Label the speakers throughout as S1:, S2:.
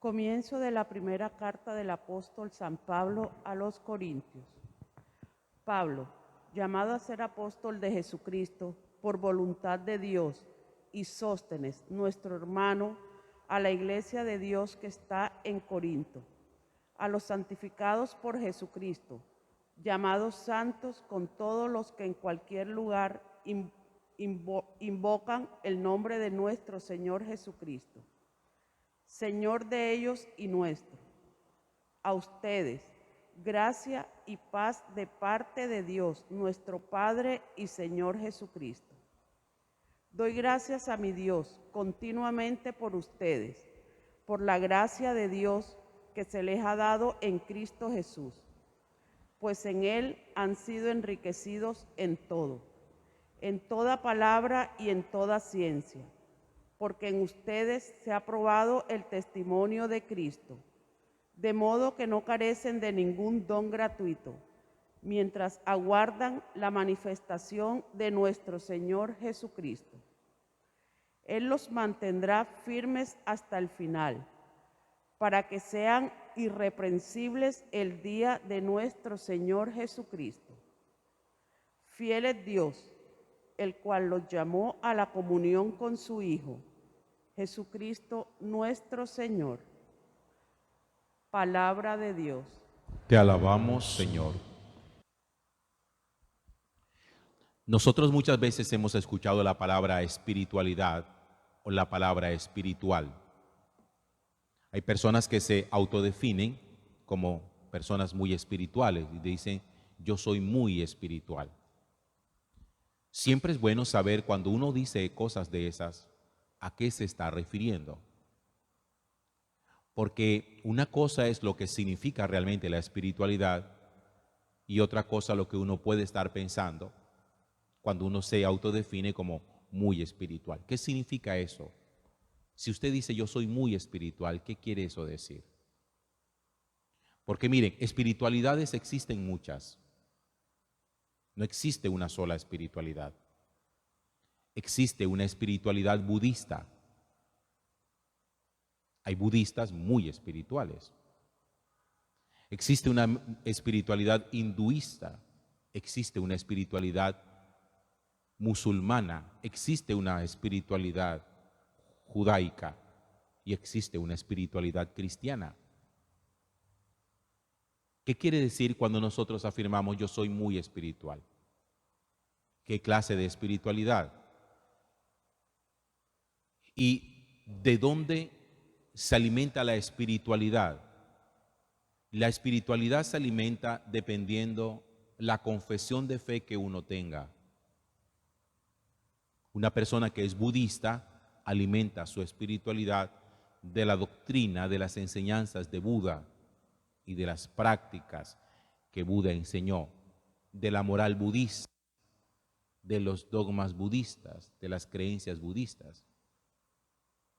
S1: Comienzo de la primera carta del apóstol San Pablo a los Corintios. Pablo, llamado a ser apóstol de Jesucristo por voluntad de Dios, y Sóstenes, nuestro hermano, a la iglesia de Dios que está en Corinto, a los santificados por Jesucristo, llamados santos con todos los que en cualquier lugar invocan el nombre de nuestro Señor Jesucristo, Señor de ellos y nuestro. A ustedes, gracia y paz de parte de Dios, nuestro Padre y Señor Jesucristo. Doy gracias a mi Dios continuamente por ustedes, por la gracia de Dios que se les ha dado en Cristo Jesús, pues en Él han sido enriquecidos en todo, en toda palabra y en toda ciencia, porque en ustedes se ha probado el testimonio de Cristo, de modo que no carecen de ningún don gratuito, mientras aguardan la manifestación de nuestro Señor Jesucristo. Él los mantendrá firmes hasta el final, para que sean irreprensibles el día de nuestro Señor Jesucristo. Fiel es Dios, el cual los llamó a la comunión con su Hijo, Jesucristo nuestro Señor. Palabra de Dios.
S2: Te alabamos, Señor. Nosotros muchas veces hemos escuchado la palabra espiritualidad o la palabra espiritual. Hay personas que se autodefinen como personas muy espirituales y dicen, yo soy muy espiritual. Siempre es bueno saber cuando uno dice cosas de esas, a qué se está refiriendo. Porque una cosa es lo que significa realmente la espiritualidad y otra cosa lo que uno puede estar pensando cuando uno se autodefine como muy espiritual. ¿Qué significa eso? Si usted dice yo soy muy espiritual, ¿qué quiere eso decir? Porque miren, espiritualidades existen muchas. No existe una sola espiritualidad. Existe una espiritualidad budista. Hay budistas muy espirituales. Existe una espiritualidad hinduista. Existe una espiritualidad musulmana, existe una espiritualidad judaica y existe una espiritualidad cristiana. ¿Qué quiere decir cuando nosotros afirmamos yo soy muy espiritual? ¿Qué clase de espiritualidad? ¿Y de dónde se alimenta la espiritualidad? La espiritualidad se alimenta dependiendo la confesión de fe que uno tenga. Una persona que es budista alimenta su espiritualidad de la doctrina, de las enseñanzas de Buda y de las prácticas que Buda enseñó, de la moral budista, de los dogmas budistas, de las creencias budistas.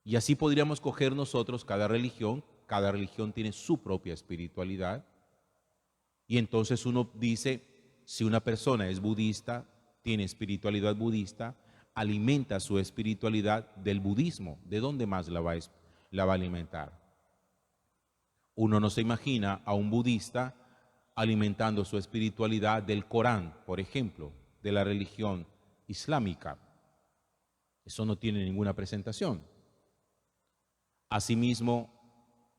S2: Y así podríamos coger nosotros cada religión tiene su propia espiritualidad, y entonces uno dice, si una persona es budista, tiene espiritualidad budista, alimenta su espiritualidad del budismo. ¿De dónde más la va a alimentar? Uno no se imagina a un budista alimentando su espiritualidad del Corán, por ejemplo, de la religión islámica. Eso no tiene ninguna presentación. Asimismo,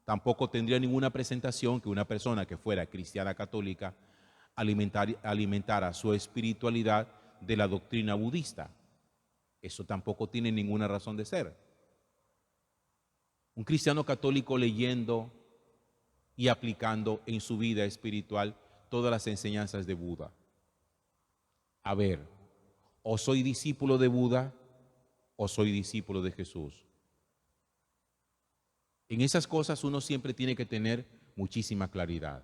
S2: tampoco tendría ninguna presentación que una persona que fuera cristiana católica alimentara su espiritualidad de la doctrina budista. Eso tampoco tiene ninguna razón de ser. Un cristiano católico leyendo y aplicando en su vida espiritual todas las enseñanzas de Buda. A ver, o soy discípulo de Buda o soy discípulo de Jesús. En esas cosas uno siempre tiene que tener muchísima claridad.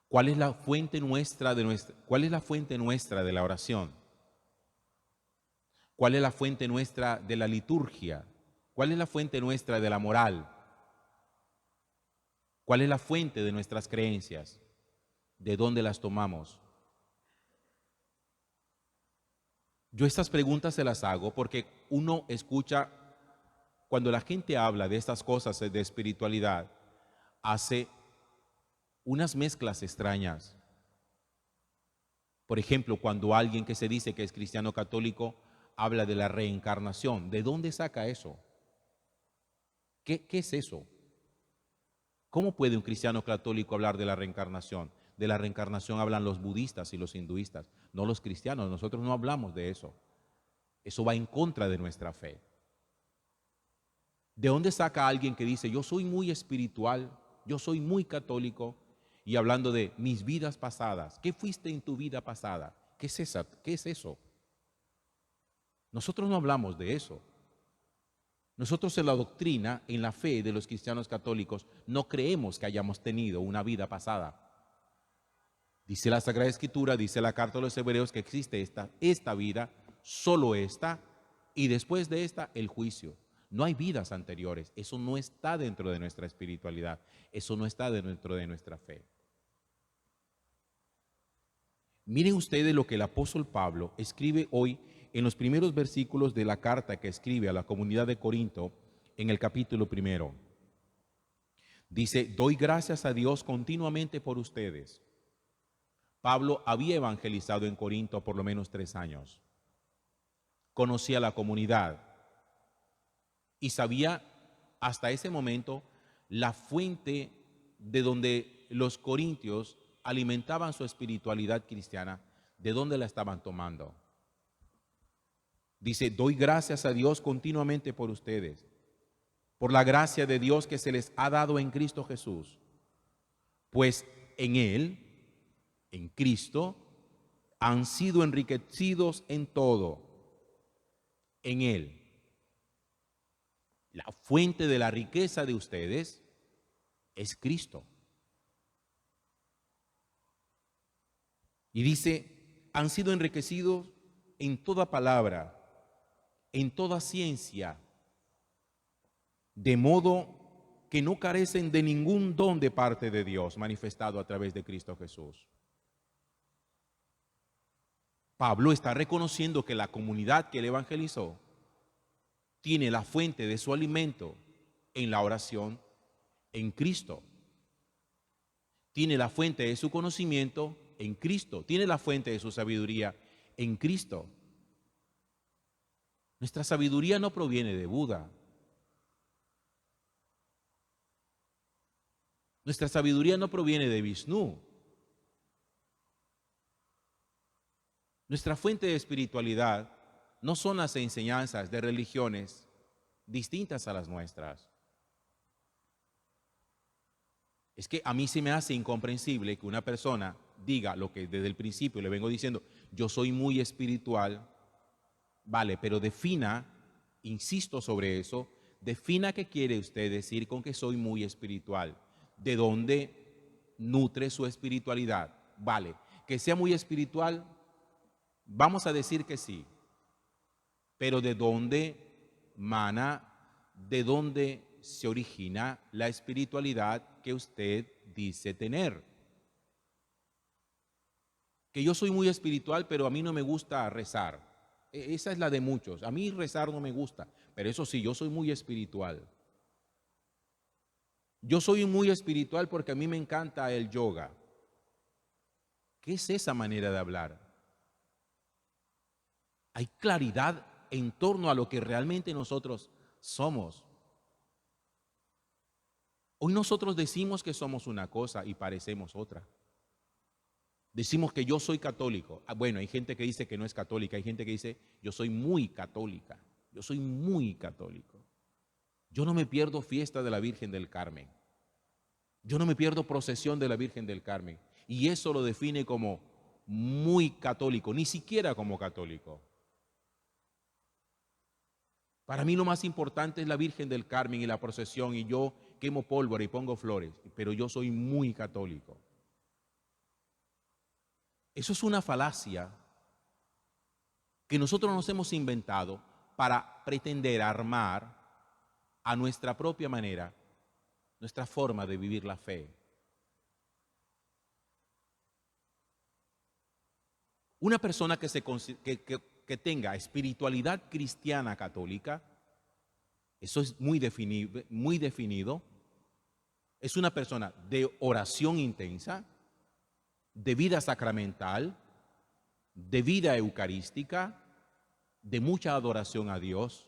S2: ¿Cuál es la fuente nuestra de la oración? ¿Cuál es la fuente nuestra de la liturgia? ¿Cuál es la fuente nuestra de la moral? ¿Cuál es la fuente de nuestras creencias? ¿De dónde las tomamos? Yo estas preguntas se las hago porque uno escucha cuando la gente habla de estas cosas de espiritualidad, hace unas mezclas extrañas. Por ejemplo, cuando alguien que se dice que es cristiano católico habla de la reencarnación, ¿de dónde saca eso? ¿Qué es eso? ¿Cómo puede un cristiano católico hablar de la reencarnación? De la reencarnación hablan los budistas y los hinduistas, no los cristianos. Nosotros no hablamos de eso. Eso va en contra de nuestra fe. ¿De dónde saca alguien que dice, yo soy muy espiritual, yo soy muy católico, y hablando de mis vidas pasadas? ¿Qué fuiste en tu vida pasada? ¿Qué es esa? ¿Qué es eso? Nosotros no hablamos de eso. Nosotros en la doctrina, en la fe de los cristianos católicos, no creemos que hayamos tenido una vida pasada. Dice la Sagrada Escritura, dice la Carta de los Hebreos que existe esta vida, solo esta, y después de esta, el juicio. No hay vidas anteriores. Eso no está dentro de nuestra espiritualidad. Eso no está dentro de nuestra fe. Miren ustedes lo que el apóstol Pablo escribe hoy en los primeros versículos de la carta que escribe a la comunidad de Corinto en el capítulo 1. Dice, doy gracias a Dios continuamente por ustedes. Pablo había evangelizado en Corinto por lo menos 3 años. Conocía la comunidad y sabía hasta ese momento la fuente de donde los corintios alimentaban su espiritualidad cristiana, de dónde la estaban tomando. Dice, doy gracias a Dios continuamente por ustedes, por la gracia de Dios que se les ha dado en Cristo Jesús, pues en Él, en Cristo, han sido enriquecidos en todo, en Él. La fuente de la riqueza de ustedes es Cristo. Y dice, han sido enriquecidos en toda palabra, en toda ciencia, de modo que no carecen de ningún don de parte de Dios manifestado a través de Cristo Jesús. Pablo está reconociendo que la comunidad que él evangelizó tiene la fuente de su alimento en la oración en Cristo. Tiene la fuente de su conocimiento en Cristo. Tiene la fuente de su sabiduría en Cristo. Nuestra sabiduría no proviene de Buda. Nuestra sabiduría no proviene de Vishnu. Nuestra fuente de espiritualidad no son las enseñanzas de religiones distintas a las nuestras. Es que a mí se me hace incomprensible que una persona diga lo que desde el principio le vengo diciendo, yo soy muy espiritual, vale, pero defina, insisto sobre eso, defina qué quiere usted decir con que soy muy espiritual, de dónde nutre su espiritualidad, vale, que sea muy espiritual, vamos a decir que sí, pero ¿de dónde mana, de dónde se origina la espiritualidad que usted dice tener? Que yo soy muy espiritual, pero a mí no me gusta rezar. Esa es la de muchos. A mí rezar no me gusta, pero eso sí, yo soy muy espiritual. Yo soy muy espiritual porque a mí me encanta el yoga. ¿Qué es esa manera de hablar? Hay claridad en torno a lo que realmente nosotros somos. Hoy nosotros decimos que somos una cosa y parecemos otra. Decimos que yo soy católico. Bueno, hay gente que dice que no es católica, hay gente que dice yo soy muy católica, yo soy muy católico. Yo no me pierdo fiesta de la Virgen del Carmen. Yo no me pierdo procesión de la Virgen del Carmen. Y eso lo define como muy católico, ni siquiera como católico. Para mí lo más importante es la Virgen del Carmen y la procesión, y yo quemo pólvora y pongo flores, pero yo soy muy católico. Eso es una falacia que nosotros nos hemos inventado para pretender armar a nuestra propia manera nuestra forma de vivir la fe. Una persona que tenga espiritualidad cristiana católica Eso es muy definido. Es una persona de oración intensa, de vida sacramental, de vida eucarística, de mucha adoración a Dios,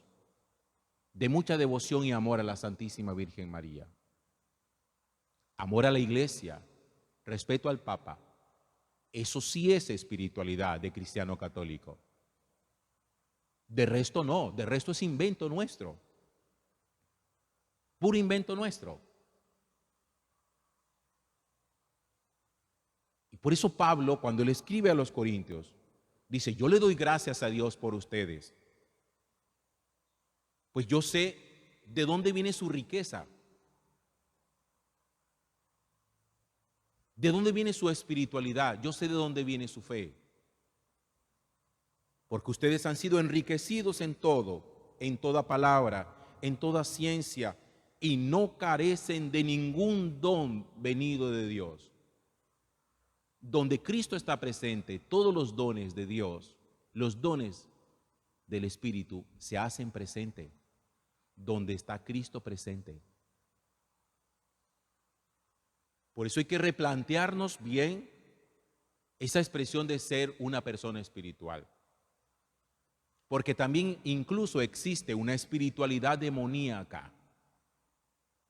S2: de mucha devoción y amor a la Santísima Virgen María. Amor a la Iglesia, respeto al Papa. Eso sí es espiritualidad de cristiano católico. De resto no, de resto es invento nuestro. Puro invento nuestro. Y por eso Pablo, cuando le escribe a los Corintios, dice, yo le doy gracias a Dios por ustedes, pues yo sé de dónde viene su riqueza, de dónde viene su espiritualidad, yo sé de dónde viene su fe, porque ustedes han sido enriquecidos en todo, en toda palabra, en toda ciencia, y no carecen de ningún don venido de Dios. Donde Cristo está presente, todos los dones de Dios, los dones del Espíritu se hacen presente. Donde está Cristo presente. Por eso hay que replantearnos bien esa expresión de ser una persona espiritual. Porque también incluso existe una espiritualidad demoníaca.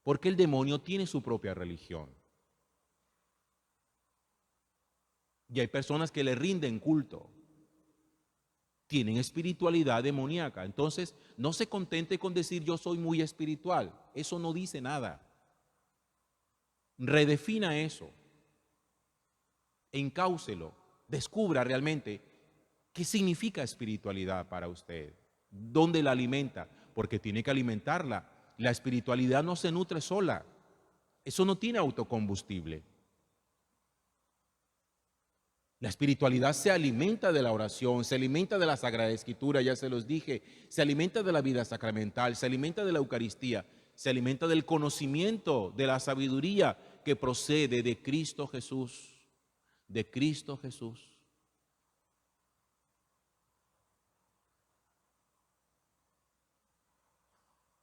S2: Porque el demonio tiene su propia religión. Y hay personas que le rinden culto. Tienen espiritualidad demoníaca. Entonces, no se contente con decir yo soy muy espiritual. Eso no dice nada. Redefina eso. Encáuselo. Descubra realmente qué significa espiritualidad para usted. ¿Dónde la alimenta? Porque tiene que alimentarla. La espiritualidad no se nutre sola. Eso no tiene autocombustible. La espiritualidad se alimenta de la oración, se alimenta de la Sagrada Escritura, ya se los dije, se alimenta de la vida sacramental, se alimenta de la Eucaristía, se alimenta del conocimiento, de la sabiduría que procede de Cristo Jesús, de Cristo Jesús.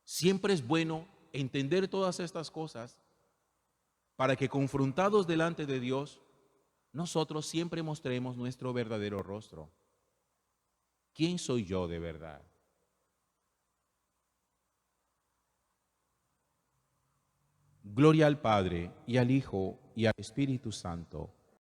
S2: Siempre es bueno entender todas estas cosas para que confrontados delante de Dios, nosotros siempre mostremos nuestro verdadero rostro. ¿Quién soy yo de verdad? Gloria al Padre, y al Hijo, y al Espíritu Santo,